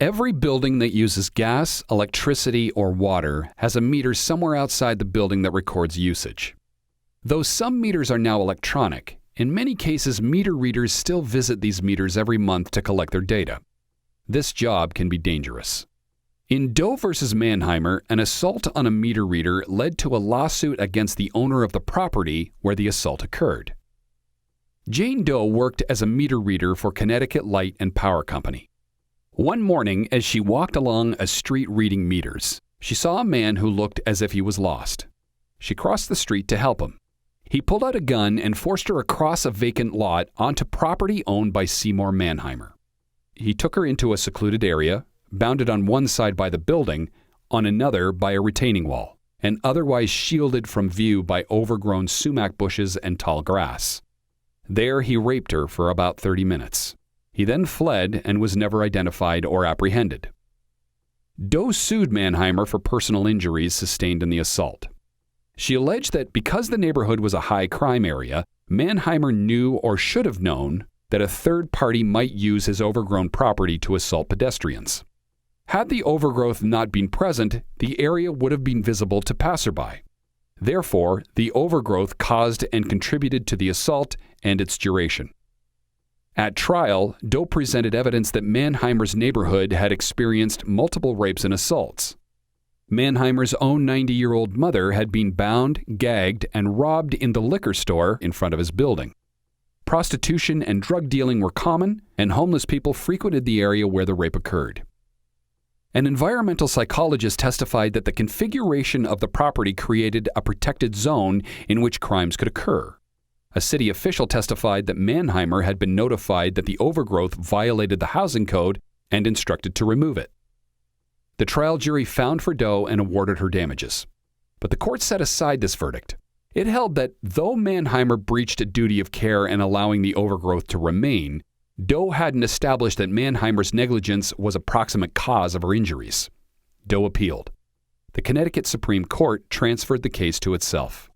Every building that uses gas, electricity, or water has a meter somewhere outside the building that records usage. Though some meters are now electronic, in many cases meter readers still visit these meters every month to collect their data. This job can be dangerous. In Doe versus Manheimer, an assault on a meter reader led to a lawsuit against the owner of the property where the assault occurred. Jane Doe worked as a meter reader for Connecticut Light and Power Company. One morning, as she walked along a street reading meters, she saw a man who looked as if he was lost. She crossed the street to help him. He pulled out a gun and forced her across a vacant lot onto property owned by Seymour Manheimer. He took her into a secluded area, bounded on one side by the building, on another by a retaining wall, and otherwise shielded from view by overgrown sumac bushes and tall grass. There he raped her for about 30 minutes. He then fled and was never identified or apprehended. Doe sued Manheimer for personal injuries sustained in the assault. She alleged that because the neighborhood was a high crime area, Manheimer knew or should have known that a third party might use his overgrown property to assault pedestrians. Had the overgrowth not been present, the area would have been visible to passerby. Therefore, the overgrowth caused and contributed to the assault and its duration. At trial, Doe presented evidence that Manheimer's neighborhood had experienced multiple rapes and assaults. Manheimer's own 90-year-old mother had been bound, gagged, and robbed in the liquor store in front of his building. Prostitution and drug dealing were common, and homeless people frequented the area where the rape occurred. An environmental psychologist testified that the configuration of the property created a protected zone in which crimes could occur. A city official testified that Manheimer had been notified that the overgrowth violated the housing code and instructed to remove it. The trial jury found for Doe and awarded her damages. But the court set aside this verdict. It held that though Manheimer breached a duty of care in allowing the overgrowth to remain, Doe hadn't established that Manheimer's negligence was a proximate cause of her injuries. Doe appealed. The Connecticut Supreme Court transferred the case to itself.